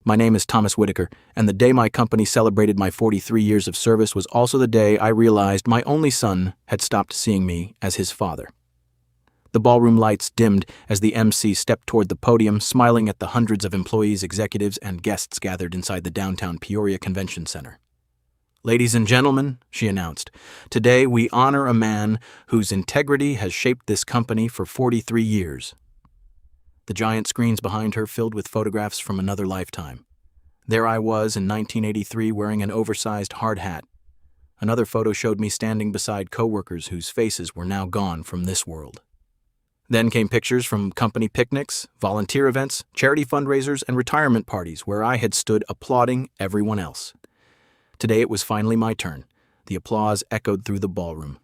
My name is Thomas Whitaker, and the day my company celebrated my 43 years of service was also the day I realized my only son had stopped seeing me as his father. The ballroom lights dimmed as the MC stepped toward the podium, smiling at the hundreds of employees, executives, and guests gathered inside the downtown Peoria Convention Center. "Ladies and gentlemen," she announced, "today we honor a man whose integrity has shaped this company for 43 years. The giant screens behind her filled with photographs from another lifetime. There I was in 1983 wearing an oversized hard hat. Another photo showed me standing beside coworkers whose faces were now gone from this world. Then came pictures from company picnics, volunteer events, charity fundraisers, and retirement parties where I had stood applauding everyone else. Today it was finally my turn. The applause echoed through the ballroom.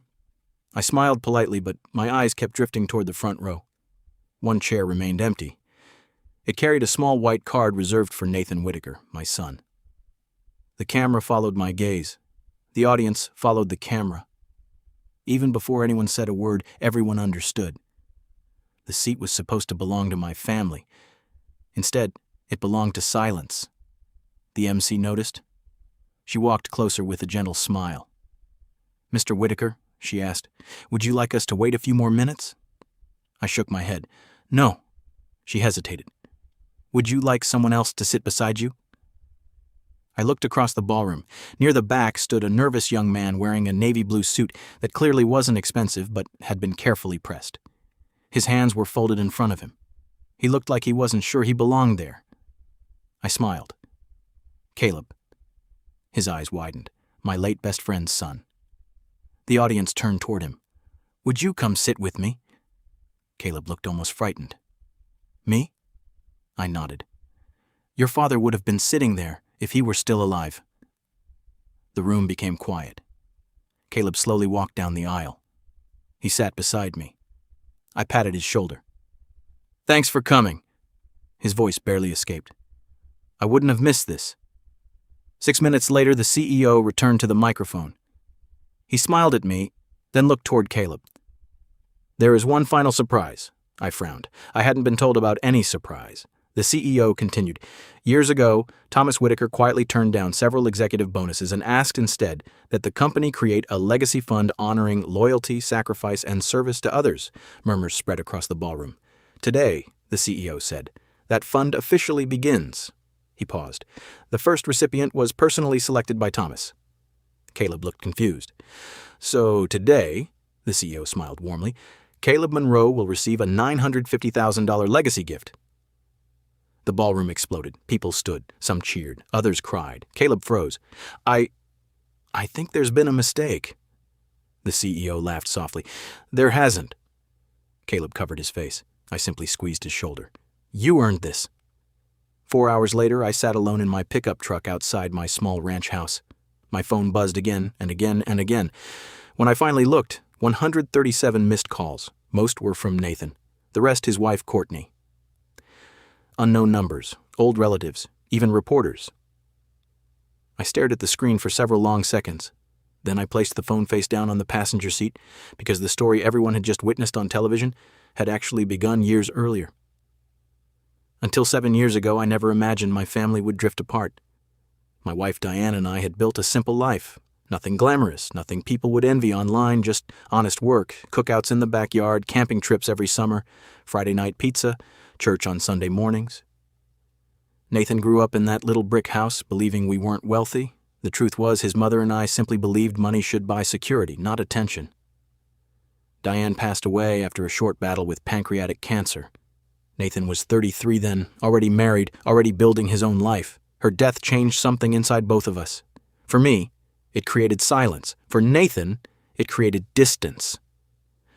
I smiled politely, but my eyes kept drifting toward the front row. One chair remained empty. It carried a small white card reserved for Nathan Whitaker, my son. The camera followed my gaze. The audience followed the camera. Even before anyone said a word, everyone understood. The seat was supposed to belong to my family. Instead, it belonged to silence. The MC noticed. She walked closer with a gentle smile. "Mr. Whitaker," she asked, "would you like us to wait a few more minutes?" I shook my head. "No." She hesitated. "Would you like someone else to sit beside you?" I looked across the ballroom. Near the back stood a nervous young man wearing a navy blue suit that clearly wasn't expensive but had been carefully pressed. His hands were folded in front of him. He looked like he wasn't sure he belonged there. I smiled. "Caleb." His eyes widened. My late best friend's son. The audience turned toward him. "Would you come sit with me?" Caleb looked almost frightened. "Me?" I nodded. "Your father would have been sitting there if he were still alive." The room became quiet. Caleb slowly walked down the aisle. He sat beside me. I patted his shoulder. "Thanks for coming." His voice barely escaped. "I wouldn't have missed this." 6 minutes later, the CEO returned to the microphone. He smiled at me, then looked toward Caleb. "There is one final surprise." I frowned. I hadn't been told about any surprise. The CEO continued. "Years ago, Thomas Whitaker quietly turned down several executive bonuses and asked instead that the company create a legacy fund honoring loyalty, sacrifice, and service to others." Murmurs spread across the ballroom. "Today," the CEO said, "that fund officially begins." He paused. "The first recipient was personally selected by Thomas." Caleb looked confused. "So today," the CEO smiled warmly, "Caleb Monroe will receive a $950,000 legacy gift." The ballroom exploded. People stood. Some cheered. Others cried. Caleb froze. I think there's been a mistake." The CEO laughed softly. "There hasn't." Caleb covered his face. I simply squeezed his shoulder. "You earned this." 4 hours later, I sat alone in my pickup truck outside my small ranch house. My phone buzzed again and again and again. When I finally looked, 137 missed calls. Most were from Nathan. The rest his wife, Courtney. Unknown numbers, old relatives, even reporters. I stared at the screen for several long seconds. Then I placed the phone face down on the passenger seat because the story everyone had just witnessed on television had actually begun years earlier. Until 7 years ago, I never imagined my family would drift apart. My wife Diane and I had built a simple life. Nothing glamorous, nothing people would envy online, just honest work, cookouts in the backyard, camping trips every summer, Friday night pizza, church on Sunday mornings. Nathan grew up in that little brick house, believing we weren't wealthy. The truth was, his mother and I simply believed money should buy security, not attention. Diane passed away after a short battle with pancreatic cancer. Nathan was 33 then, already married, already building his own life. Her death changed something inside both of us. For me, it created silence. For Nathan, it created distance.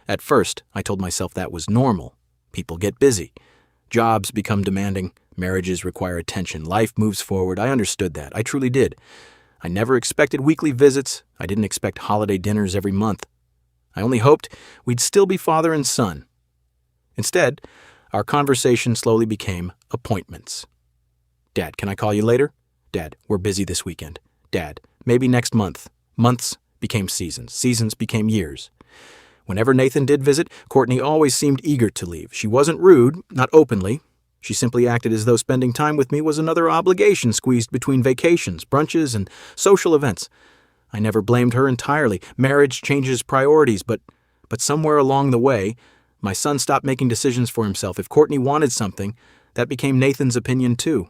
At first, I told myself that was normal. People get busy. Jobs become demanding. Marriages require attention. Life moves forward. I understood that. I truly did. I never expected weekly visits. I didn't expect holiday dinners every month. I only hoped we'd still be father and son. Instead, our conversation slowly became appointments. "Dad, can I call you later?" "Dad, we're busy this weekend." "Dad, maybe next month." Months became seasons. Seasons became years. Whenever Nathan did visit, Courtney always seemed eager to leave. She wasn't rude, not openly, She simply acted as though spending time with me was another obligation squeezed between vacations, brunches, and social events. I never blamed her entirely. Marriage changes priorities, but somewhere along the way, my son stopped making decisions for himself. If Courtney wanted something, that became Nathan's opinion too.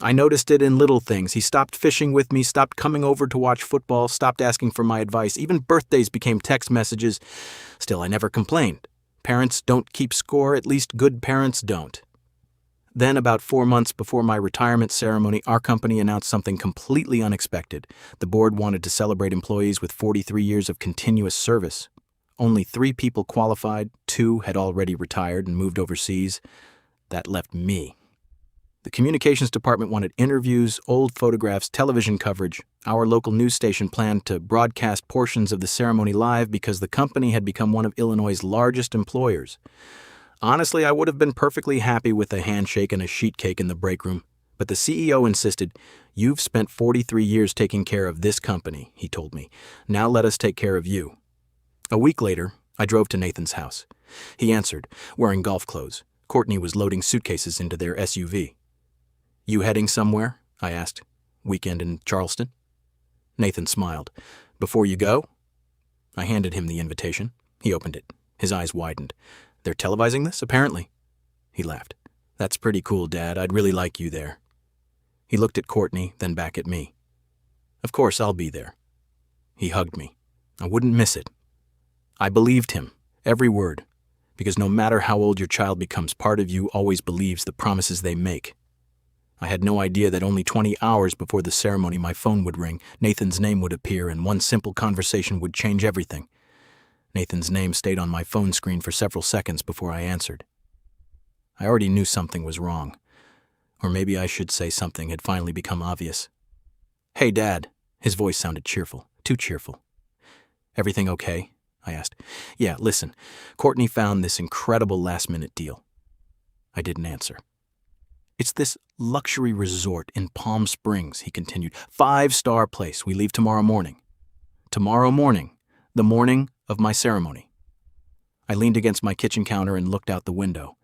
I noticed it in little things. He stopped fishing with me, stopped coming over to watch football, stopped asking for my advice. Even birthdays became text messages. Still, I never complained. Parents don't keep score, at least good parents don't. Then, about 4 months before my retirement ceremony, our company announced something completely unexpected. The board wanted to celebrate employees with 43 years of continuous service. Only 3 people qualified, 2 had already retired and moved overseas. That left me. The communications department wanted interviews, old photographs, television coverage. Our local news station planned to broadcast portions of the ceremony live because the company had become one of Illinois' largest employers. Honestly, I would have been perfectly happy with a handshake and a sheet cake in the break room, but the CEO insisted, "You've spent 43 years taking care of this company," he told me. "Now let us take care of you." A week later, I drove to Nathan's house. He answered, wearing golf clothes. Courtney was loading suitcases into their SUV. "You heading somewhere?" I asked. "Weekend in Charleston?" Nathan smiled. "Before you go?" I handed him the invitation. He opened it. His eyes widened. "They're televising this, apparently." He laughed. "That's pretty cool, Dad. I'd really like you there." He looked at Courtney, then back at me. "Of course I'll be there." He hugged me. I wouldn't miss it. I believed him, every word, because no matter how old your child becomes, part of you always believes the promises they make. I had no idea that only 20 hours before the ceremony my phone would ring, Nathan's name would appear, and one simple conversation would change everything. Nathan's name stayed on my phone screen for several seconds before I answered. I already knew something was wrong. Or maybe I should say something had finally become obvious. "Hey, Dad." His voice sounded cheerful, too cheerful. "Everything okay?" I asked. "Yeah, listen, Courtney found this incredible last-minute deal." I didn't answer. "It's this luxury resort in Palm Springs," he continued. 5-star place. We leave tomorrow morning. Tomorrow morning, the morning of my ceremony. I leaned against my kitchen counter and looked out the window.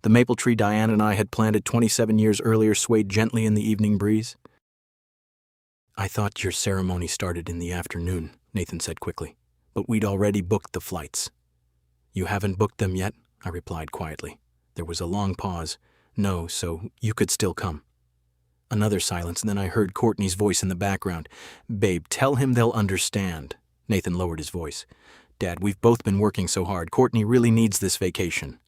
The maple tree Diane and I had planted 27 years earlier swayed gently in the evening breeze. "I thought your ceremony started in the afternoon," Nathan said quickly, "but we'd already booked the flights." "You haven't booked them yet?" I replied quietly. There was a long pause. "No, so you could still come." Another silence, and then I heard Courtney's voice in the background. "Babe, tell him they'll understand." Nathan lowered his voice. "Dad, we've both been working so hard. Courtney really needs this vacation."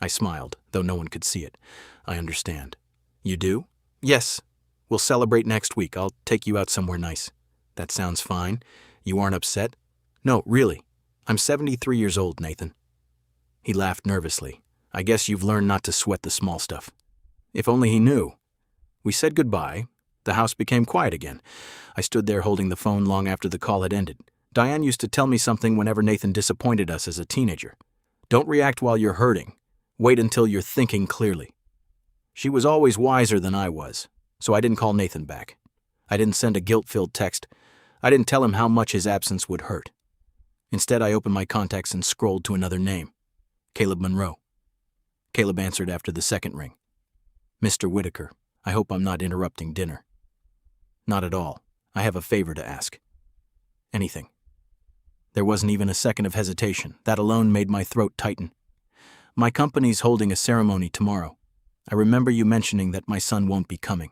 I smiled, though no one could see it. "I understand." "You do?" "Yes. We'll celebrate next week. I'll take you out somewhere nice." "That sounds fine. You aren't upset?" "No, really. I'm 73 years old, Nathan." He laughed nervously. "I guess you've learned not to sweat the small stuff." If only he knew. We said goodbye. The house became quiet again. I stood there holding the phone long after the call had ended. Diane used to tell me something whenever Nathan disappointed us as a teenager. "Don't react while you're hurting. Wait until you're thinking clearly." She was always wiser than I was, so I didn't call Nathan back. I didn't send a guilt-filled text. I didn't tell him how much his absence would hurt. Instead, I opened my contacts and scrolled to another name. Caleb Monroe. Caleb answered after the second ring. "Mr. Whitaker, I hope I'm not interrupting dinner." "Not at all. I have a favor to ask." "Anything." There wasn't even a second of hesitation. That alone made my throat tighten. "My company's holding a ceremony tomorrow. I remember you mentioning that my son won't be coming."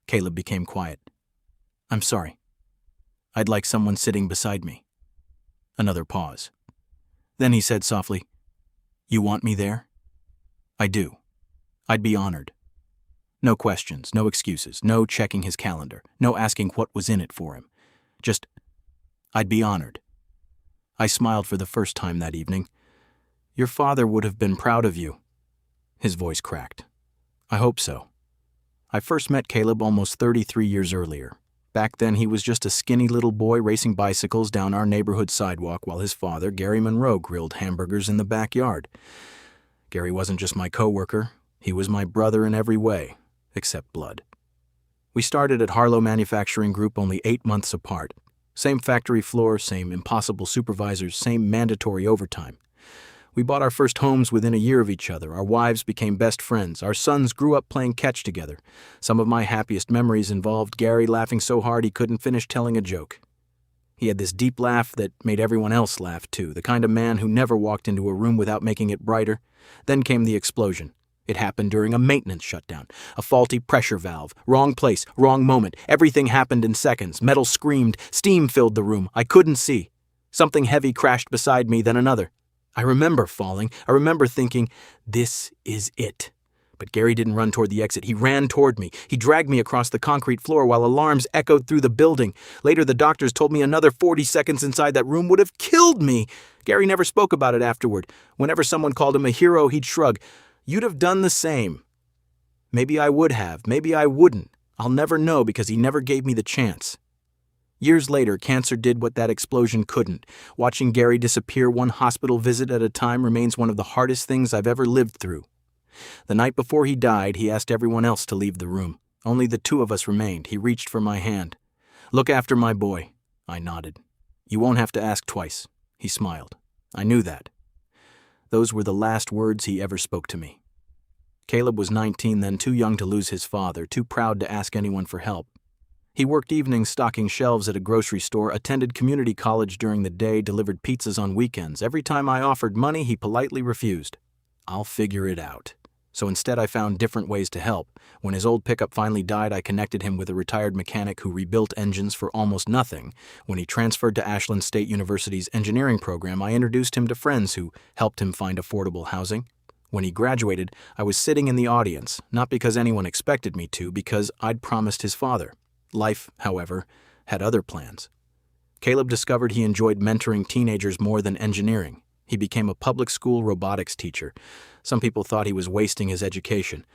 Caleb became quiet. "I'm sorry. I'd like someone sitting beside me." Another pause. Then he said softly, "You want me there?" "I do. I'd be honored." No questions, no excuses, no checking his calendar, no asking what was in it for him. Just, "I'd be honored." I smiled for the first time that evening. "Your father would have been proud of you." His voice cracked. "I hope so." I first met Caleb almost 33 years earlier. Back then he was just a skinny little boy racing bicycles down our neighborhood sidewalk while his father, Gary Monroe, grilled hamburgers in the backyard. Gary wasn't just my coworker, he was my brother in every way, except blood. We started at Harlow Manufacturing Group only 8 months apart. Same factory floor, same impossible supervisors, same mandatory overtime. We bought our first homes within a year of each other. Our wives became best friends. Our sons grew up playing catch together. Some of my happiest memories involved Gary laughing so hard he couldn't finish telling a joke. He had this deep laugh that made everyone else laugh too, the kind of man who never walked into a room without making it brighter. Then came the explosion. It happened during a maintenance shutdown. A faulty pressure valve. Wrong place, wrong moment. Everything happened in seconds. Metal screamed. Steam filled the room. I couldn't see. Something heavy crashed beside me, then another. I remember falling. I remember thinking, this is it. But Gary didn't run toward the exit. He ran toward me. He dragged me across the concrete floor while alarms echoed through the building. Later, the doctors told me another 40 seconds inside that room would have killed me. Gary never spoke about it afterward. Whenever someone called him a hero, he'd shrug. You'd have done the same. Maybe I would have. Maybe I wouldn't. I'll never know because he never gave me the chance. Years later, cancer did what that explosion couldn't. Watching Gary disappear one hospital visit at a time remains one of the hardest things I've ever lived through. The night before he died, he asked everyone else to leave the room. Only the two of us remained. He reached for my hand. Look after my boy. I nodded. You won't have to ask twice. He smiled. I knew that. Those were the last words he ever spoke to me. Caleb was 19 then, too young to lose his father, too proud to ask anyone for help. He worked evenings stocking shelves at a grocery store, attended community college during the day, delivered pizzas on weekends. Every time I offered money, he politely refused. I'll figure it out. So instead I found different ways to help. When his old pickup finally died, I connected him with a retired mechanic who rebuilt engines for almost nothing. When he transferred to Ashland State University's engineering program, I introduced him to friends who helped him find affordable housing. When he graduated, I was sitting in the audience, not because anyone expected me to, because I'd promised his father. Life, however, had other plans. Caleb discovered he enjoyed mentoring teenagers more than engineering. He became a public school robotics teacher. Some people thought he was wasting his education.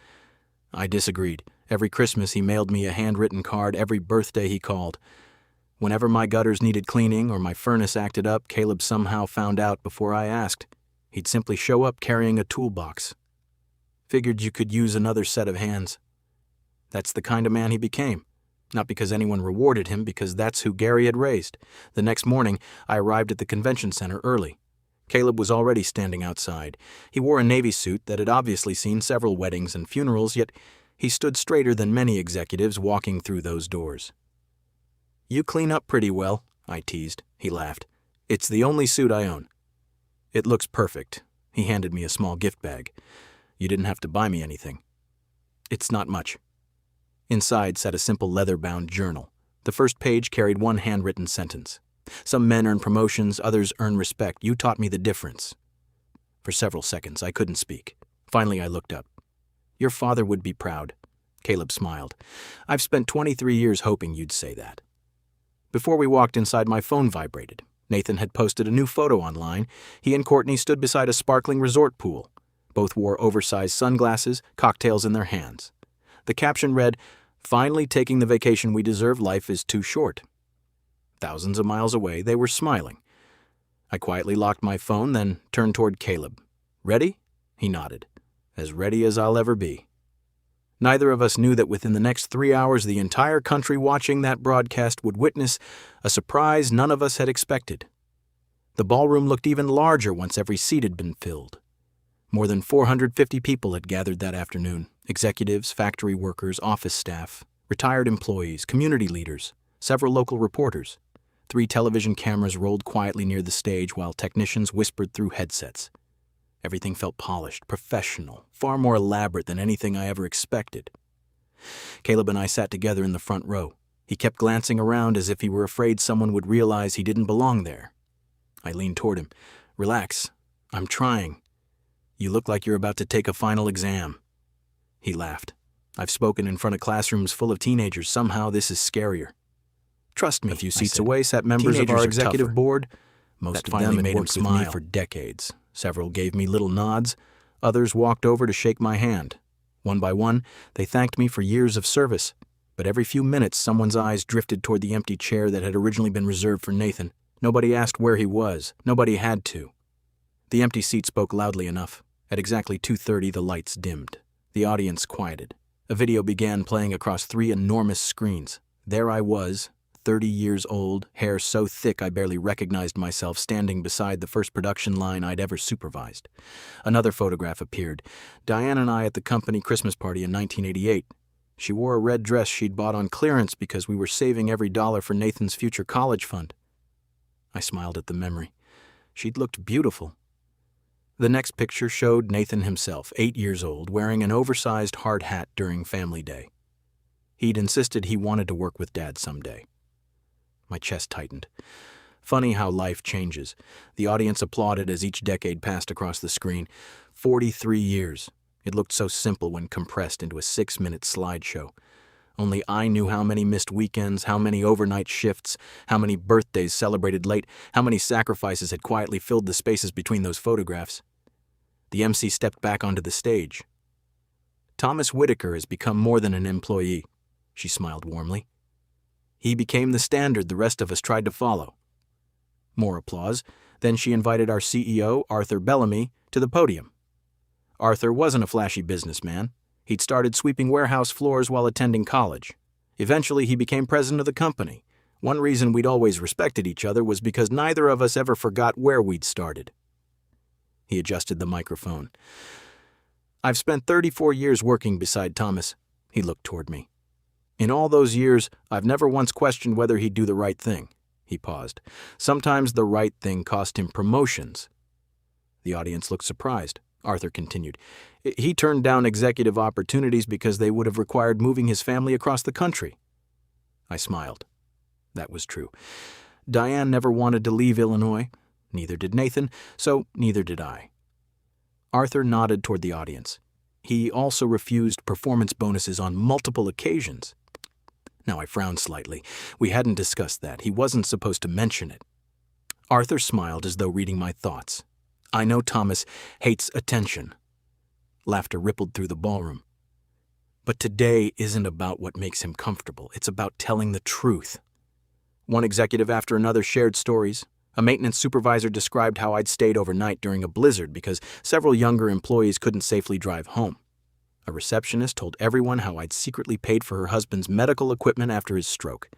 I disagreed. Every Christmas he mailed me a handwritten card. Every birthday he called. Whenever my gutters needed cleaning or my furnace acted up, Caleb somehow found out before I asked. He'd simply show up carrying a toolbox. Figured you could use another set of hands. That's the kind of man he became. Not because anyone rewarded him, because that's who Gary had raised. The next morning, I arrived at the convention center early. Caleb was already standing outside. He wore a Navy suit that had obviously seen several weddings and funerals, yet he stood straighter than many executives walking through those doors. You clean up pretty well, I teased. He laughed. It's the only suit I own. It looks perfect. He handed me a small gift bag. You didn't have to buy me anything. It's not much. Inside sat a simple leather-bound journal. The first page carried one handwritten sentence. Some men earn promotions, others earn respect. You taught me the difference. For several seconds, I couldn't speak. Finally, I looked up. Your father would be proud. Caleb smiled. I've spent 23 years hoping you'd say that. Before we walked inside, my phone vibrated. Nathan had posted a new photo online. He and Courtney stood beside a sparkling resort pool. Both wore oversized sunglasses, cocktails in their hands. The caption read, "Finally taking the vacation we deserve. Life is too short." Thousands of miles away, they were smiling. I quietly locked my phone, then turned toward Caleb. Ready? He nodded. As ready as I'll ever be. Neither of us knew that within the next 3 hours, the entire country watching that broadcast would witness a surprise none of us had expected. The ballroom looked even larger once every seat had been filled. More than 450 people had gathered that afternoon. Executives, factory workers, office staff, retired employees, community leaders, several local reporters. 3 television cameras rolled quietly near the stage while technicians whispered through headsets. Everything felt polished, professional, far more elaborate than anything I ever expected. Caleb and I sat together in the front row. He kept glancing around as if he were afraid someone would realize he didn't belong there. I leaned toward him. Relax. I'm trying. You look like you're about to take a final exam. He laughed. I've spoken in front of classrooms full of teenagers. Somehow this is scarier. Trust me, a few seats away sat members of our executive board. Most of them had worked with me for decades. Several gave me little nods. Others walked over to shake my hand. One by one, they thanked me for years of service. But every few minutes, someone's eyes drifted toward the empty chair that had originally been reserved for Nathan. Nobody asked where he was. Nobody had to. The empty seat spoke loudly enough. At exactly 2:30, the lights dimmed. The audience quieted. A video began playing across 3 enormous screens. There I was, 30 years old, hair so thick I barely recognized myself standing beside the first production line I'd ever supervised. Another photograph appeared. Diane and I at the company Christmas party in 1988. She wore a red dress she'd bought on clearance because we were saving every dollar for Nathan's future college fund. I smiled at the memory. She'd looked beautiful. The next picture showed Nathan himself, 8 years old, wearing an oversized hard hat during family day. He'd insisted he wanted to work with Dad someday. My chest tightened. Funny how life changes. The audience applauded as each decade passed across the screen. 43 years. It looked so simple when compressed into a 6-minute slideshow. Only I knew how many missed weekends, how many overnight shifts, how many birthdays celebrated late, how many sacrifices had quietly filled the spaces between those photographs. The MC stepped back onto the stage. Thomas Whitaker has become more than an employee, she smiled warmly. He became the standard the rest of us tried to follow. More applause. Then she invited our CEO, Arthur Bellamy, to the podium. Arthur wasn't a flashy businessman. He'd started sweeping warehouse floors while attending college. Eventually, he became president of the company. One reason we'd always respected each other was because neither of us ever forgot where we'd started. He adjusted the microphone. I've spent 34 years working beside Thomas. He looked toward me. In all those years, I've never once questioned whether he'd do the right thing. He paused. Sometimes the right thing cost him promotions. The audience looked surprised. Arthur continued. He turned down executive opportunities because they would have required moving his family across the country. I smiled. That was true. Diane never wanted to leave Illinois. Neither did Nathan, so neither did I. Arthur nodded toward the audience. He also refused performance bonuses on multiple occasions. Now I frowned slightly. We hadn't discussed that. He wasn't supposed to mention it. Arthur smiled as though reading my thoughts. I know Thomas hates attention. Laughter rippled through the ballroom. But today isn't about what makes him comfortable. It's about telling the truth. One executive after another shared stories. A maintenance supervisor described how I'd stayed overnight during a blizzard because several younger employees couldn't safely drive home. A receptionist told everyone how I'd secretly paid for her husband's medical equipment after his stroke.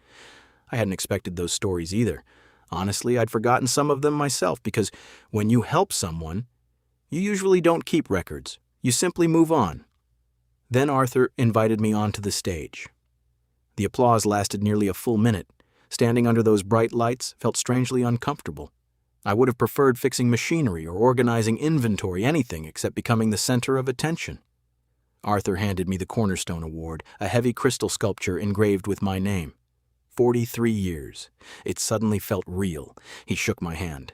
I hadn't expected those stories either. Honestly, I'd forgotten some of them myself because when you help someone, you usually don't keep records. You simply move on. Then Arthur invited me onto the stage. The applause lasted nearly a full minute. Standing under those bright lights felt strangely uncomfortable. I would have preferred fixing machinery or organizing inventory, anything except becoming the center of attention. Arthur handed me the Cornerstone Award, a heavy crystal sculpture engraved with my name. 43 years. It suddenly felt real. He shook my hand.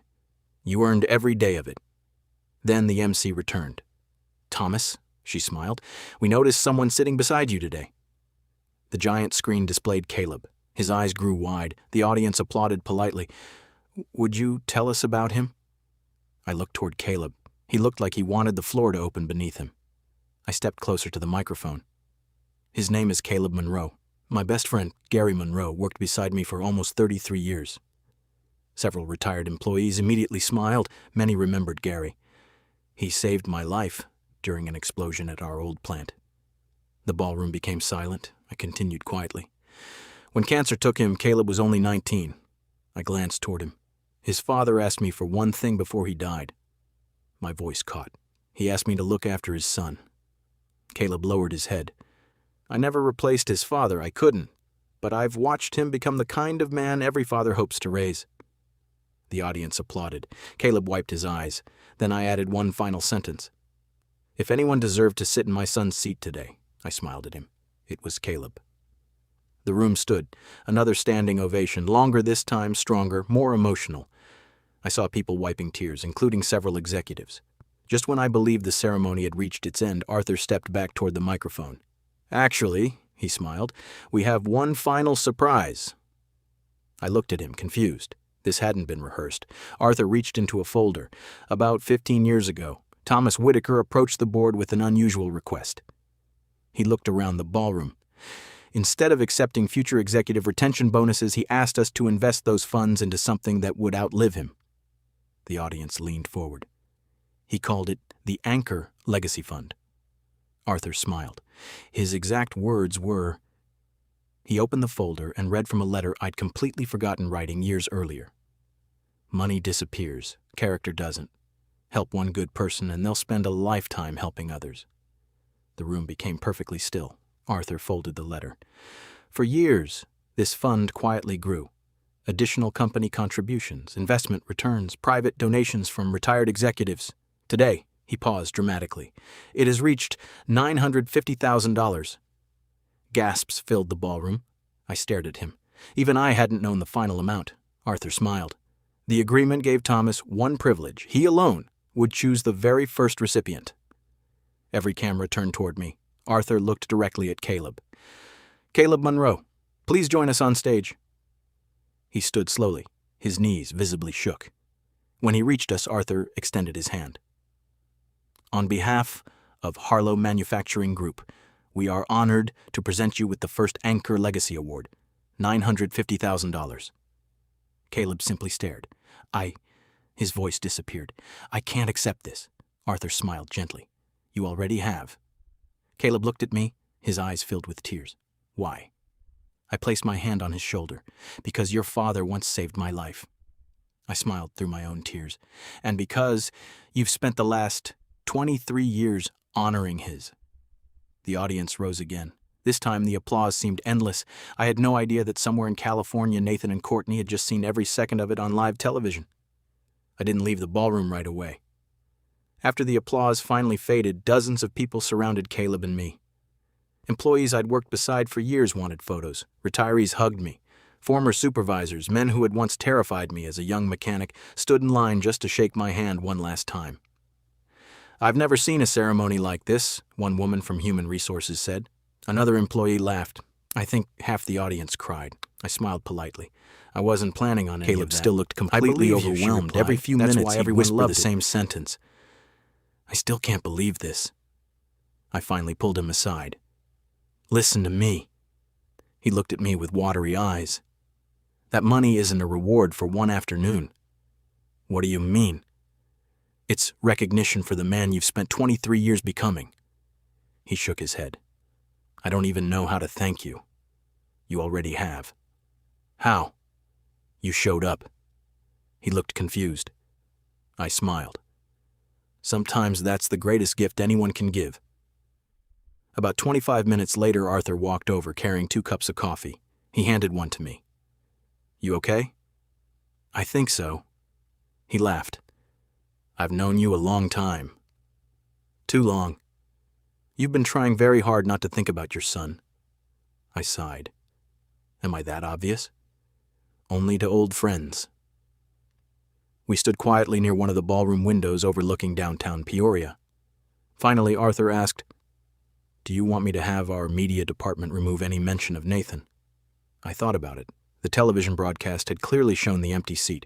You earned every day of it. Then the MC returned. Thomas, she smiled, we noticed someone sitting beside you today. The giant screen displayed Caleb. His eyes grew wide. The audience applauded politely. Would you tell us about him? I looked toward Caleb. He looked like he wanted the floor to open beneath him. I stepped closer to the microphone. His name is Caleb Monroe. My best friend, Gary Monroe, worked beside me for almost 33 years. Several retired employees immediately smiled. Many remembered Gary. He saved my life during an explosion at our old plant. The ballroom became silent. I continued quietly. When cancer took him, Caleb was only 19. I glanced toward him. His father asked me for one thing before he died. My voice caught. He asked me to look after his son. Caleb lowered his head. I never replaced his father. I couldn't. But I've watched him become the kind of man every father hopes to raise. The audience applauded. Caleb wiped his eyes. Then I added one final sentence. If anyone deserved to sit in my son's seat today, I smiled at him. It was Caleb. The room stood. Another standing ovation, longer this time, stronger, more emotional. I saw people wiping tears, including several executives. Just when I believed the ceremony had reached its end, Arthur stepped back toward the microphone. Actually, he smiled, we have one final surprise. I looked at him, confused. This hadn't been rehearsed. Arthur reached into a folder. About 15 years ago, Thomas Whitaker approached the board with an unusual request. He looked around the ballroom. Instead of accepting future executive retention bonuses, he asked us to invest those funds into something that would outlive him. The audience leaned forward. He called it the Anchor Legacy Fund. Arthur smiled. His exact words were, He opened the folder and read from a letter I'd completely forgotten writing years earlier. Money disappears, character doesn't. Help one good person and they'll spend a lifetime helping others. The room became perfectly still. Arthur folded the letter. For years, this fund quietly grew. Additional company contributions, investment returns, private donations from retired executives. Today, he paused dramatically, it has reached $950,000. Gasps filled the ballroom. I stared at him. Even I hadn't known the final amount. Arthur smiled. The agreement gave Thomas one privilege. He alone would choose the very first recipient. Every camera turned toward me. Arthur looked directly at Caleb. Caleb Monroe, please join us on stage. He stood slowly. His knees visibly shook. When he reached us, Arthur extended his hand. On behalf of Harlow Manufacturing Group, we are honored to present you with the first Anchor Legacy Award, $950,000. Caleb simply stared. His voice disappeared. I can't accept this. Arthur smiled gently. You already have. Caleb looked at me, his eyes filled with tears. Why? I placed my hand on his shoulder. Because your father once saved my life. I smiled through my own tears. And because you've spent the last 23 years honoring his. The audience rose again. This time the applause seemed endless. I had no idea that somewhere in California Nathan and Courtney had just seen every second of it on live television. I didn't leave the ballroom right away. After the applause finally faded, dozens of people surrounded Caleb and me. Employees I'd worked beside for years wanted photos. Retirees hugged me. Former supervisors, men who had once terrified me as a young mechanic, stood in line just to shake my hand one last time. I've never seen a ceremony like this, one woman from Human Resources said. Another employee laughed. I think half the audience cried. I smiled politely. I wasn't planning on any of that. Caleb still looked completely overwhelmed. Every few minutes he'd whisper the same sentence. I still can't believe this. I finally pulled him aside. Listen to me. He looked at me with watery eyes. That money isn't a reward for one afternoon. What do you mean? It's recognition for the man you've spent 23 years becoming. He shook his head. I don't even know how to thank you. You already have. How? You showed up. He looked confused. I smiled. Sometimes that's the greatest gift anyone can give. About 25 minutes later, Arthur walked over carrying 2 cups of coffee. He handed one to me. You okay? I think so. He laughed. I've known you a long time. Too long. You've been trying very hard not to think about your son. I sighed. Am I that obvious? Only to old friends. We stood quietly near one of the ballroom windows overlooking downtown Peoria. Finally, Arthur asked, Do you want me to have our media department remove any mention of Nathan? I thought about it. The television broadcast had clearly shown the empty seat.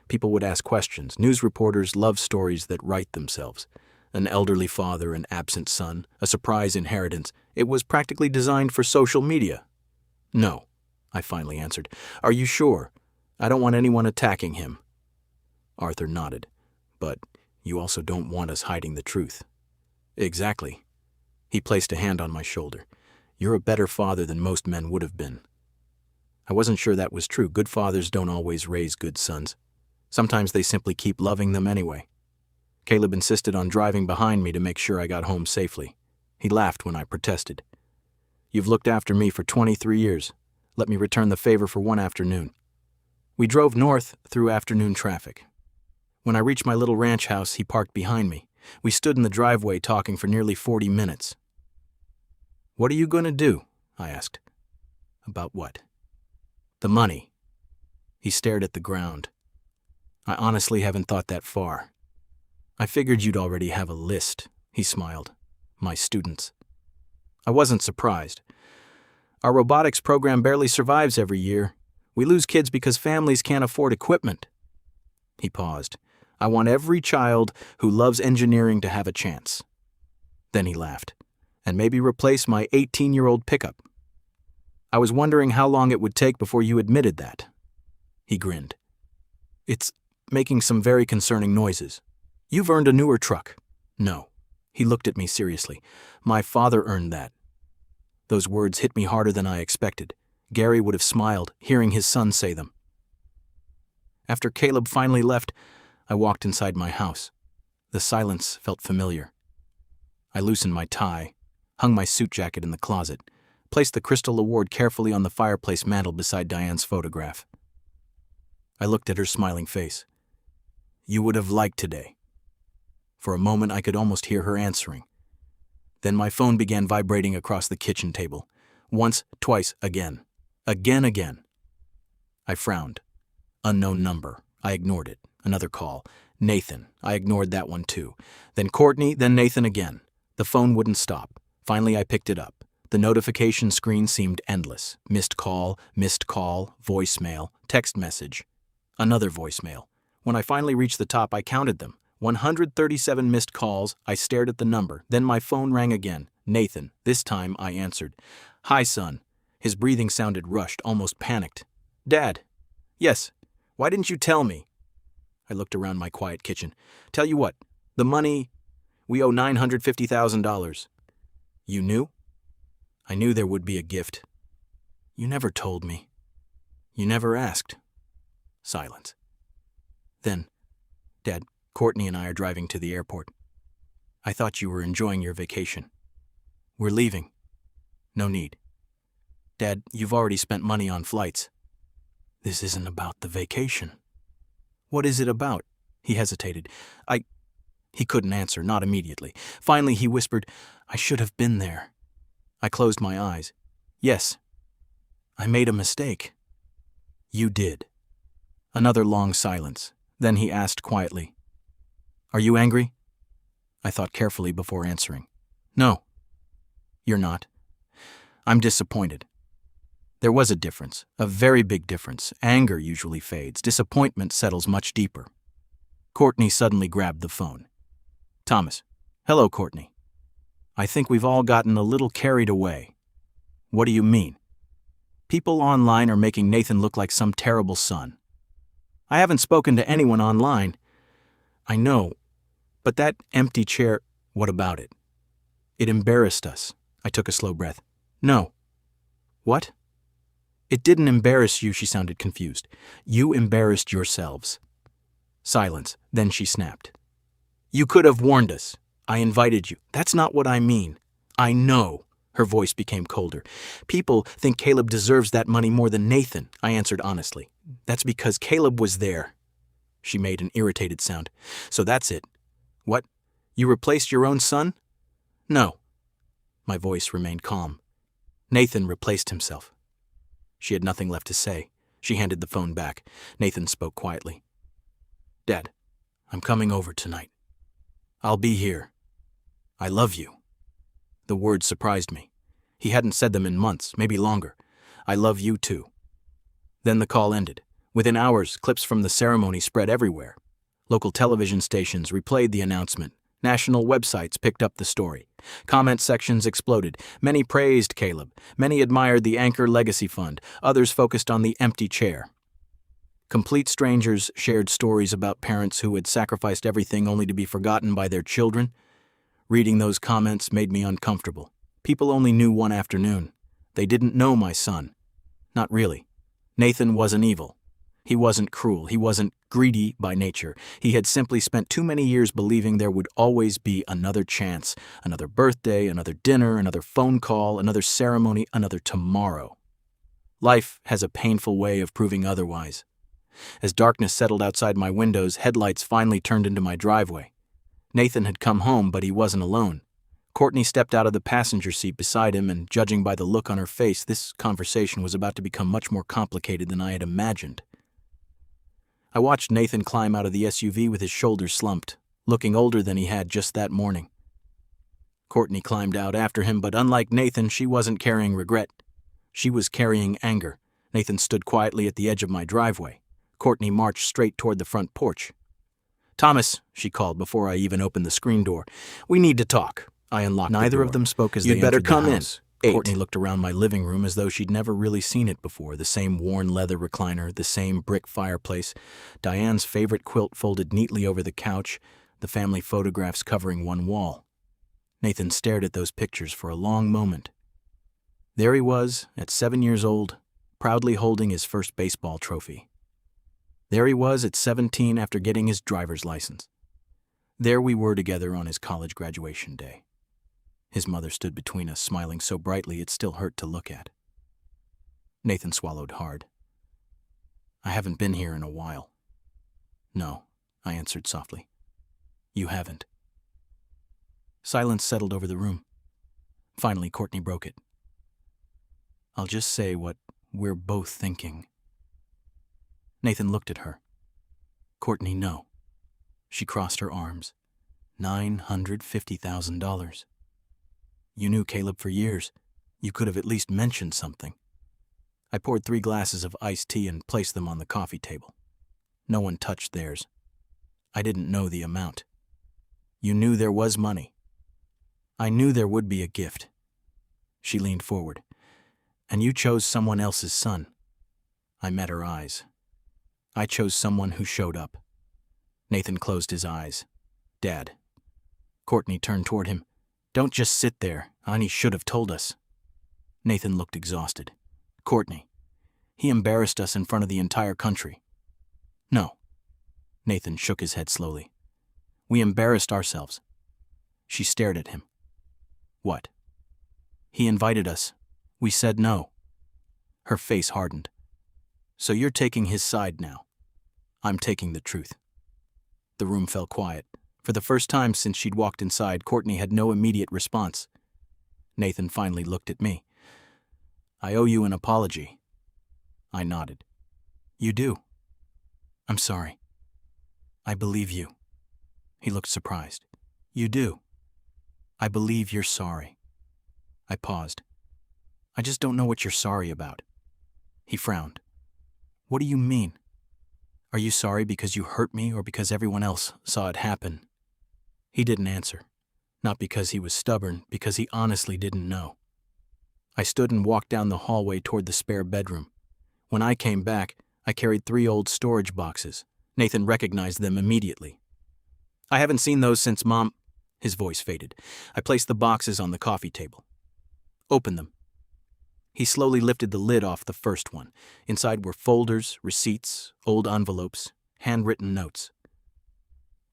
People would ask questions. News reporters love stories that write themselves. An elderly father, an absent son, a surprise inheritance. It was practically designed for social media. No, I finally answered. Are you sure? I don't want anyone attacking him. Arthur nodded. But you also don't want us hiding the truth. Exactly. He placed a hand on my shoulder. You're a better father than most men would have been. I wasn't sure that was true. Good fathers don't always raise good sons. Sometimes they simply keep loving them anyway. Caleb insisted on driving behind me to make sure I got home safely. He laughed when I protested. You've looked after me for 23 years. Let me return the favor for one afternoon. We drove north through afternoon traffic. When I reached my little ranch house, he parked behind me. We stood in the driveway talking for nearly 40 minutes. What are you going to do? I asked. About what? The money. He stared at the ground. I honestly haven't thought that far. I figured you'd already have a list, he smiled. My students. I wasn't surprised. Our robotics program barely survives every year. We lose kids because families can't afford equipment. He paused. I want every child who loves engineering to have a chance. Then he laughed. And maybe replace my 18-year-old pickup. I was wondering how long it would take before you admitted that. He grinned. It's making some very concerning noises. You've earned a newer truck. No. He looked at me seriously. My father earned that. Those words hit me harder than I expected. Gary would have smiled, hearing his son say them. After Caleb finally left, I walked inside my house. The silence felt familiar. I loosened my tie, hung my suit jacket in the closet, placed the Crystal Award carefully on the fireplace mantel beside Diane's photograph. I looked at her smiling face. "You would have liked today." For a moment, I could almost hear her answering. Then my phone began vibrating across the kitchen table. Once, twice, again. Again. I frowned. Unknown number. I ignored it. Another call. Nathan. I ignored that one too. Then Courtney, then Nathan again. The phone wouldn't stop. Finally, I picked it up. The notification screen seemed endless. Missed call, voicemail, text message. Another voicemail. When I finally reached the top, I counted them. 137 missed calls. I stared at the number. Then my phone rang again. Nathan. This time I answered. "Hi, son." His breathing sounded rushed, almost panicked. "Dad." "Yes. Why didn't you tell me?" I looked around my quiet kitchen. "Tell you what, the money, we owe $950,000. "You knew?" "I knew there would be a gift." "You never told me." "You never asked." Silence. Then, "Dad, Courtney and I are driving to the airport. I thought you were enjoying your vacation. We're leaving." "No need." "Dad, you've already spent money on flights." "This isn't about the vacation." "What is it about?" He hesitated. He couldn't answer, not immediately. Finally, he whispered, "I should have been there." I closed my eyes. "Yes. I made a mistake." "You did." Another long silence. Then he asked quietly, "Are you angry?" I thought carefully before answering. "No." "You're not?" "I'm disappointed." There was a difference, a very big difference. Anger usually fades. Disappointment settles much deeper. Courtney suddenly grabbed the phone. "Thomas." "Hello, Courtney." "I think we've all gotten a little carried away." "What do you mean?" "People online are making Nathan look like some terrible son." "I haven't spoken to anyone online." "I know, but that empty chair—" "What about it?" "It embarrassed us." I took a slow breath. "No." "What?" "It didn't embarrass you," she sounded confused. "You embarrassed yourselves." Silence. Then she snapped. "You could have warned us. I invited you." "That's not what I mean." "I know." Her voice became colder. "People think Caleb deserves that money more than Nathan," I answered honestly. "That's because Caleb was there." She made an irritated sound. "So that's it." "What? You replaced your own son?" "No." My voice remained calm. "Nathan replaced himself." She had nothing left to say. She handed the phone back. Nathan spoke quietly. "Dad, I'm coming over tonight. I'll be here. I love you." The words surprised me. He hadn't said them in months, maybe longer. "I love you too." Then the call ended. Within hours, clips from the ceremony spread everywhere. Local television stations replayed the announcement. National websites picked up the story. Comment sections exploded. Many praised Caleb. Many admired the Anchor Legacy Fund. Others focused on the empty chair. Complete strangers shared stories about parents who had sacrificed everything only to be forgotten by their children. Reading those comments made me uncomfortable. People only knew one afternoon. They didn't know my son. Not really. Nathan wasn't evil. He wasn't cruel. He wasn't greedy by nature. He had simply spent too many years believing there would always be another chance, another birthday, another dinner, another phone call, another ceremony, another tomorrow. Life has a painful way of proving otherwise. As darkness settled outside my windows, headlights finally turned into my driveway. Nathan had come home, but he wasn't alone. Courtney stepped out of the passenger seat beside him, and judging by the look on her face, this conversation was about to become much more complicated than I had imagined. I watched Nathan climb out of the SUV with his shoulders slumped, looking older than he had just that morning. Courtney climbed out after him, but unlike Nathan, she wasn't carrying regret. She was carrying anger. Nathan stood quietly at the edge of my driveway. Courtney marched straight toward the front porch. "Thomas," she called before I even opened the screen door. "We need to talk." I unlocked the door. Neither of them spoke as they entered the house. Courtney looked around my living room as though she'd never really seen it before. The same worn leather recliner, the same brick fireplace, Diane's favorite quilt folded neatly over the couch, the family photographs covering one wall. Nathan stared at those pictures for a long moment. There he was, at 7 years old, proudly holding his first baseball trophy. There he was at 17 after getting his driver's license. There we were together on his college graduation day. His mother stood between us, smiling so brightly it still hurt to look at. Nathan swallowed hard. I haven't been here in a while. No, I answered softly. You haven't. Silence settled over the room. Finally, Courtney broke it. I'll just say what we're both thinking. Nathan looked at her. Courtney, no. She crossed her arms. $950,000. You knew Caleb for years. You could have at least mentioned something. I poured 3 glasses of iced tea and placed them on the coffee table. No one touched theirs. I didn't know the amount. You knew there was money. I knew there would be a gift. She leaned forward. And you chose someone else's son. I met her eyes. I chose someone who showed up. Nathan closed his eyes. Dad. Courtney turned toward him. Don't just sit there. Ani should have told us. Nathan looked exhausted. Courtney. He embarrassed us in front of the entire country. No. Nathan shook his head slowly. We embarrassed ourselves. She stared at him. What? He invited us. We said no. Her face hardened. So you're taking his side now. I'm taking the truth. The room fell quiet. For the first time since she'd walked inside, Courtney had no immediate response. Nathan finally looked at me. I owe you an apology. I nodded. You do? I'm sorry. I believe you. He looked surprised. You do? I believe you're sorry. I paused. I just don't know what you're sorry about. He frowned. What do you mean? Are you sorry because you hurt me or because everyone else saw it happen? He didn't answer. Not because he was stubborn, because he honestly didn't know. I stood and walked down the hallway toward the spare bedroom. When I came back, I carried 3 old storage boxes. Nathan recognized them immediately. I haven't seen those since Mom... His voice faded. I placed the boxes on the coffee table. Open them. He slowly lifted the lid off the first one. Inside were folders, receipts, old envelopes, handwritten notes.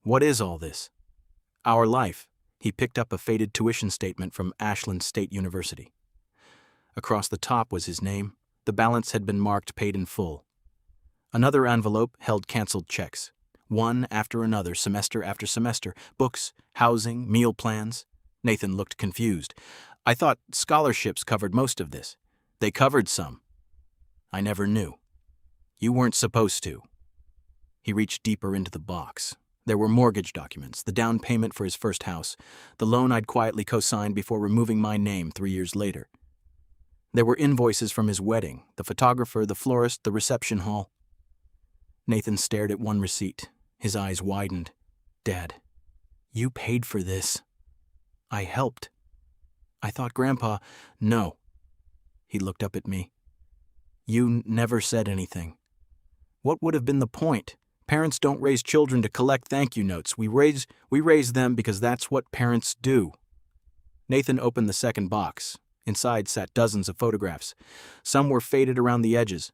What is all this? Our life. He picked up a faded tuition statement from Ashland State University. Across the top was his name. The balance had been marked paid in full. Another envelope held canceled checks. One after another, semester after semester. Books, housing, meal plans. Nathan looked confused. I thought scholarships covered most of this. They covered some. I never knew. You weren't supposed to. He reached deeper into the box. There were mortgage documents, the down payment for his first house, the loan I'd quietly co-signed before removing my name 3 years later. There were invoices from his wedding, the photographer, the florist, the reception hall. Nathan stared at one receipt. His eyes widened. Dad, you paid for this. I helped. I thought Grandpa... No. He looked up at me. You never said anything. What would have been the point? Parents don't raise children to collect thank you notes. We raise them because that's what parents do. Nathan opened the second box. Inside sat dozens of photographs. Some were faded around the edges.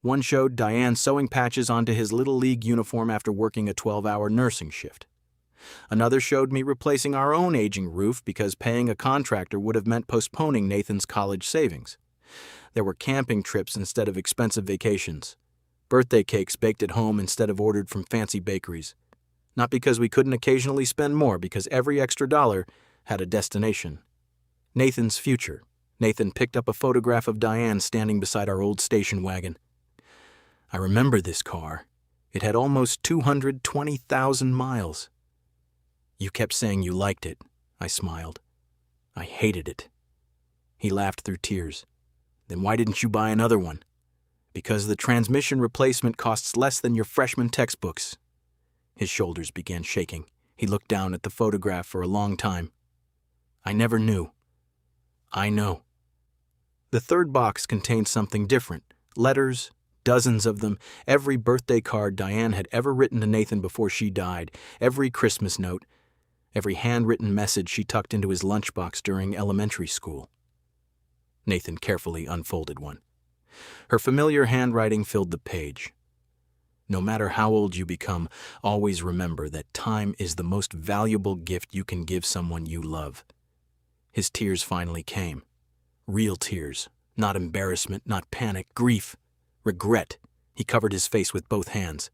One showed Diane sewing patches onto his Little League uniform after working a 12-hour nursing shift. Another showed me replacing our own aging roof because paying a contractor would have meant postponing Nathan's college savings. There were camping trips instead of expensive vacations. Birthday cakes baked at home instead of ordered from fancy bakeries. Not because we couldn't occasionally spend more, because every extra dollar had a destination. Nathan's future. Nathan picked up a photograph of Diane standing beside our old station wagon. I remember this car. It had almost 220,000 miles. You kept saying you liked it. I smiled. I hated it. He laughed through tears. Then why didn't you buy another one? Because the transmission replacement costs less than your freshman textbooks. His shoulders began shaking. He looked down at the photograph for a long time. I never knew. I know. The third box contained something different. Letters, dozens of them, every birthday card Diane had ever written to Nathan before she died, every Christmas note, every handwritten message she tucked into his lunchbox during elementary school. Nathan carefully unfolded one. Her familiar handwriting filled the page. No matter how old you become, always remember that time is the most valuable gift you can give someone you love. His tears finally came. Real tears. Not embarrassment, not panic, grief, regret. He covered his face with both hands.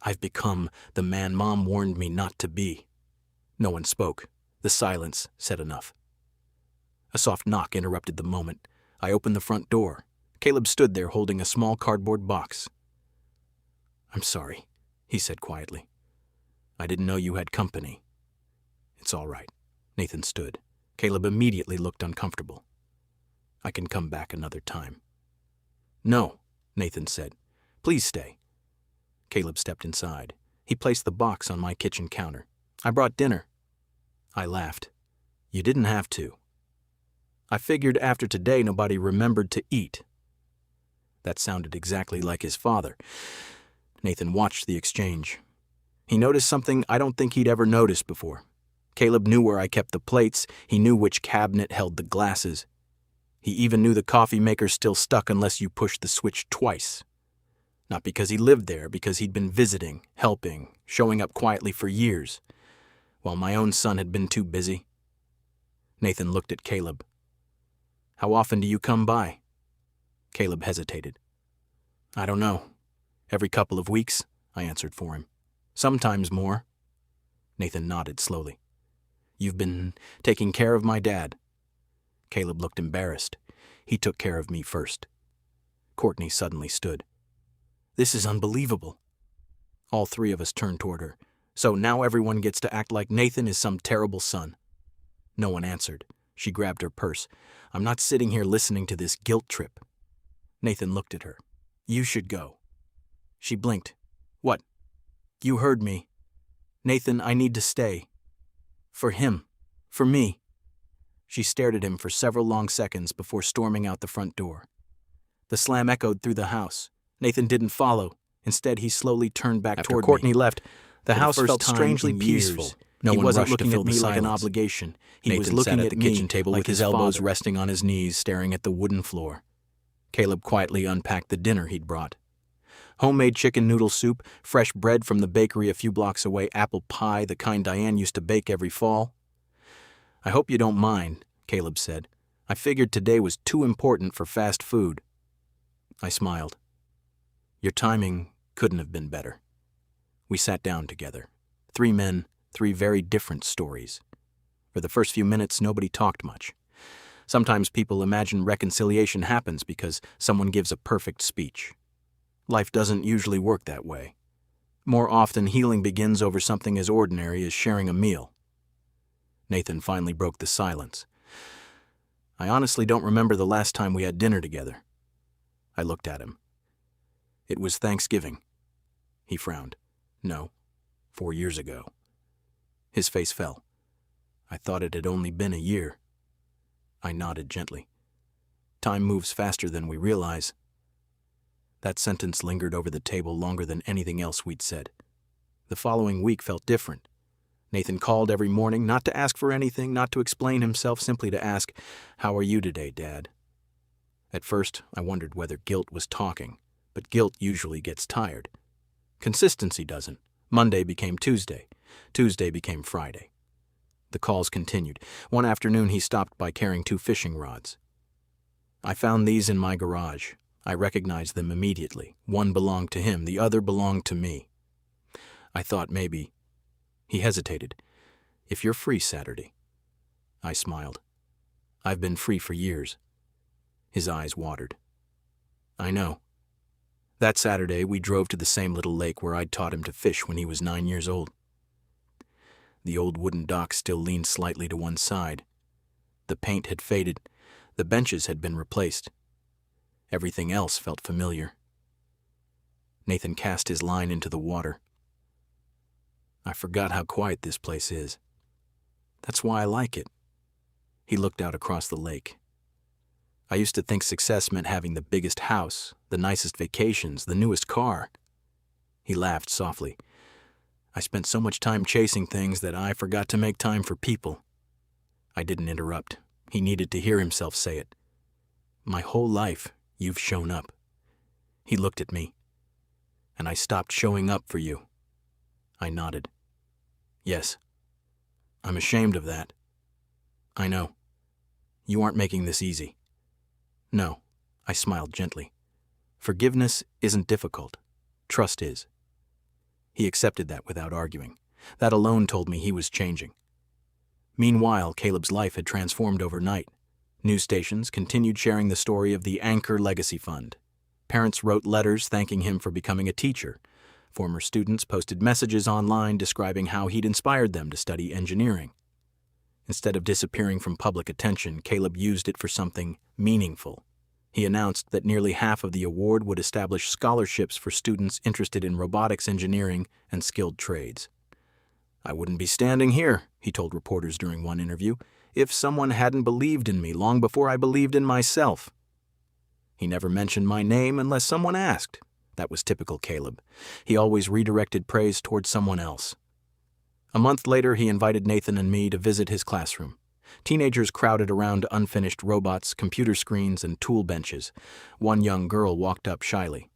I've become the man Mom warned me not to be. No one spoke. The silence said enough. A soft knock interrupted the moment. I opened the front door. Caleb stood there holding a small cardboard box. I'm sorry, he said quietly. I didn't know you had company. It's all right. Nathan stood. Caleb immediately looked uncomfortable. I can come back another time. No, Nathan said. Please stay. Caleb stepped inside. He placed the box on my kitchen counter. I brought dinner. I laughed. You didn't have to. I figured after today nobody remembered to eat. That sounded exactly like his father. Nathan watched the exchange. He noticed something I don't think he'd ever noticed before. Caleb knew where I kept the plates. He knew which cabinet held the glasses. He even knew the coffee maker still stuck unless you pushed the switch twice. Not because he lived there, because he'd been visiting, helping, showing up quietly for years, while my own son had been too busy. Nathan looked at Caleb. How often do you come by? Caleb hesitated. I don't know. Every couple of weeks, I answered for him. Sometimes more. Nathan nodded slowly. You've been taking care of my dad. Caleb looked embarrassed. He took care of me first. Courtney suddenly stood. This is unbelievable. All three of us turned toward her. So now everyone gets to act like Nathan is some terrible son. No one answered. She grabbed her purse. I'm not sitting here listening to this guilt trip. Nathan looked at her. You should go. She blinked. What? You heard me. Nathan, I need to stay. For him. For me. She stared at him for several long seconds before storming out the front door. The slam echoed through the house. Nathan didn't follow. Instead, he slowly turned back toward me. After Courtney left, the house felt strangely peaceful. No one wasn't looking at me like an obligation. He was looking at the kitchen table with his elbows resting on his knees, staring at the wooden floor. Caleb quietly unpacked the dinner he'd brought. Homemade chicken noodle soup, fresh bread from the bakery a few blocks away, apple pie, the kind Diane used to bake every fall. I hope you don't mind, Caleb said. I figured today was too important for fast food. I smiled. Your timing couldn't have been better. We sat down together. 3 men, 3 very different stories. For the first few minutes, nobody talked much. Sometimes people imagine reconciliation happens because someone gives a perfect speech. Life doesn't usually work that way. More often, healing begins over something as ordinary as sharing a meal. Nathan finally broke the silence. I honestly don't remember the last time we had dinner together. I looked at him. It was Thanksgiving. He frowned. No, 4 years ago. His face fell. I thought it had only been a year. I nodded gently. Time moves faster than we realize. That sentence lingered over the table longer than anything else we'd said. The following week felt different. Nathan called every morning, not to ask for anything, not to explain himself, simply to ask, "How are you today, Dad?" At first, I wondered whether guilt was talking, but guilt usually gets tired. Consistency doesn't. Monday became Tuesday. Tuesday became Friday. The calls continued. One afternoon, he stopped by carrying 2 fishing rods. I found these in my garage. I recognized them immediately. One belonged to him, the other belonged to me. I thought maybe... He hesitated. If you're free Saturday. I smiled. I've been free for years. His eyes watered. I know. That Saturday, we drove to the same little lake where I'd taught him to fish when he was 9 years old. The old wooden dock still leaned slightly to one side. The paint had faded. The benches had been replaced. Everything else felt familiar. Nathan cast his line into the water. I forgot how quiet this place is. That's why I like it. He looked out across the lake. I used to think success meant having the biggest house, the nicest vacations, the newest car. He laughed softly. I spent so much time chasing things that I forgot to make time for people. I didn't interrupt. He needed to hear himself say it. My whole life, You've shown up." He looked at me. "And I stopped showing up for you." I nodded. "Yes. I'm ashamed of that." "I know. You aren't making this easy." "No," I smiled gently. "Forgiveness isn't difficult. Trust is." He accepted that without arguing. That alone told me he was changing. Meanwhile, Caleb's life had transformed overnight. News stations continued sharing the story of the Anchor Legacy Fund. Parents wrote letters thanking him for becoming a teacher. Former students posted messages online describing how he'd inspired them to study engineering. Instead of disappearing from public attention, Caleb used it for something meaningful. He announced that nearly half of the award would establish scholarships for students interested in robotics engineering and skilled trades. "I wouldn't be standing here," he told reporters during one interview, "if someone hadn't believed in me long before I believed in myself." He never mentioned my name unless someone asked. That was typical Caleb. He always redirected praise towards someone else. A month later, he invited Nathan and me to visit his classroom. Teenagers crowded around unfinished robots, computer screens, and tool benches. One young girl walked up shyly.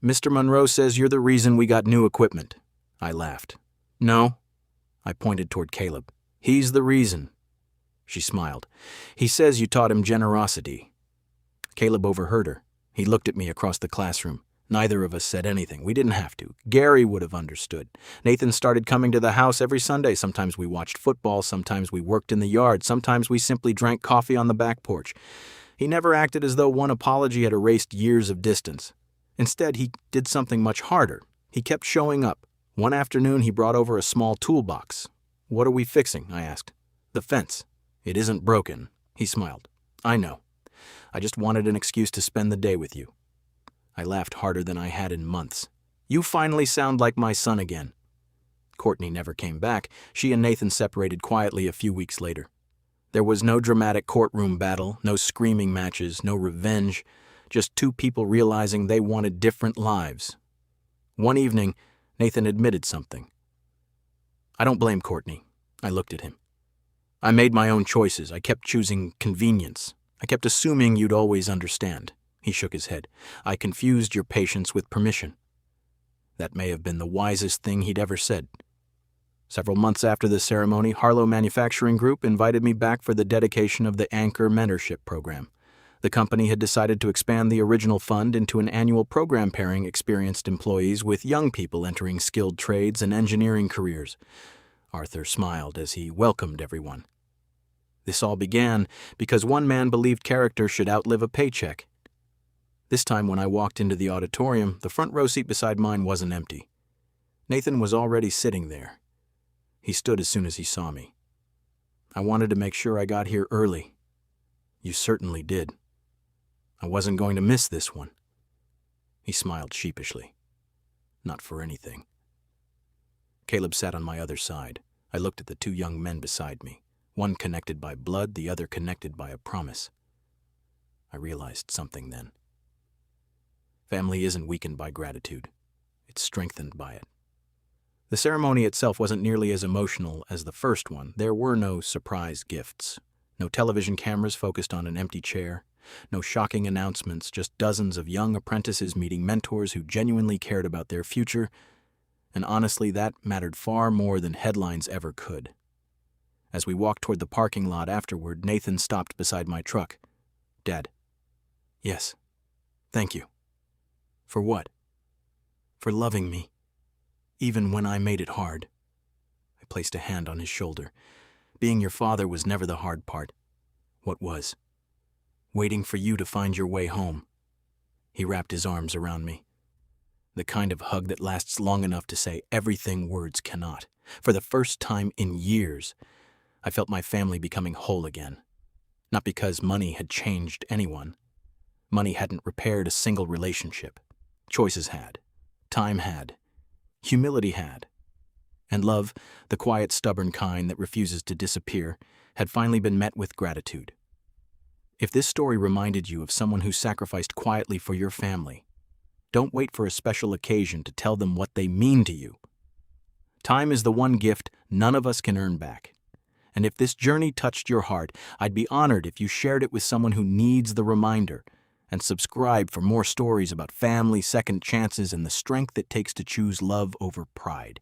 "Mr. Monroe says you're the reason we got new equipment." I laughed. "No." I pointed toward Caleb. "He's the reason." She smiled. "He says you taught him generosity." Caleb overheard her. He looked at me across the classroom. Neither of us said anything. We didn't have to. Gary would have understood. Nathan started coming to the house every Sunday. Sometimes we watched football, sometimes we worked in the yard, sometimes we simply drank coffee on the back porch. He never acted as though one apology had erased years of distance. Instead, he did something much harder. He kept showing up. One afternoon, he brought over a small toolbox. "What are we fixing?" I asked. "The fence." "It isn't broken." He smiled. "I know. I just wanted an excuse to spend the day with you." I laughed harder than I had in months. "You finally sound like my son again." Courtney never came back. She and Nathan separated quietly a few weeks later. There was no dramatic courtroom battle, no screaming matches, no revenge, just two people realizing they wanted different lives. One evening, Nathan admitted something. "I don't blame Courtney." I looked at him. "I made my own choices. I kept choosing convenience. I kept assuming you'd always understand." He shook his head. "I confused your patience with permission." That may have been the wisest thing he'd ever said. Several months after the ceremony, Harlow Manufacturing Group invited me back for the dedication of the Anchor Mentorship Program. The company had decided to expand the original fund into an annual program pairing experienced employees with young people entering skilled trades and engineering careers. Arthur smiled as he welcomed everyone. This all began because one man believed character should outlive a paycheck. This time when I walked into the auditorium, the front row seat beside mine wasn't empty. Nathan was already sitting there. He stood as soon as he saw me. "I wanted to make sure I got here early." "You certainly did. I wasn't going to miss this one." He smiled sheepishly. "Not for anything." Caleb sat on my other side. I looked at the two young men beside me, one connected by blood, the other connected by a promise. I realized something then. Family isn't weakened by gratitude. It's strengthened by it. The ceremony itself wasn't nearly as emotional as the first one. There were no surprise gifts, no television cameras focused on an empty chair, no shocking announcements, just dozens of young apprentices meeting mentors who genuinely cared about their future, and honestly, that mattered far more than headlines ever could. As we walked toward the parking lot afterward, Nathan stopped beside my truck. "Dad." "Yes. Thank you." "For what?" "For loving me, even when I made it hard." I placed a hand on his shoulder. "Being your father was never the hard part." "What was?" "Waiting for you to find your way home." He wrapped his arms around me. The kind of hug that lasts long enough to say everything words cannot. For the first time in years, I felt my family becoming whole again. Not because money had changed anyone. Money hadn't repaired a single relationship. Choices had. Time had. Humility had. And love, the quiet, stubborn kind that refuses to disappear, had finally been met with gratitude. If this story reminded you of someone who sacrificed quietly for your family, don't wait for a special occasion to tell them what they mean to you. Time is the one gift none of us can earn back. And if this journey touched your heart, I'd be honored if you shared it with someone who needs the reminder, and subscribe for more stories about family, second chances, and the strength it takes to choose love over pride.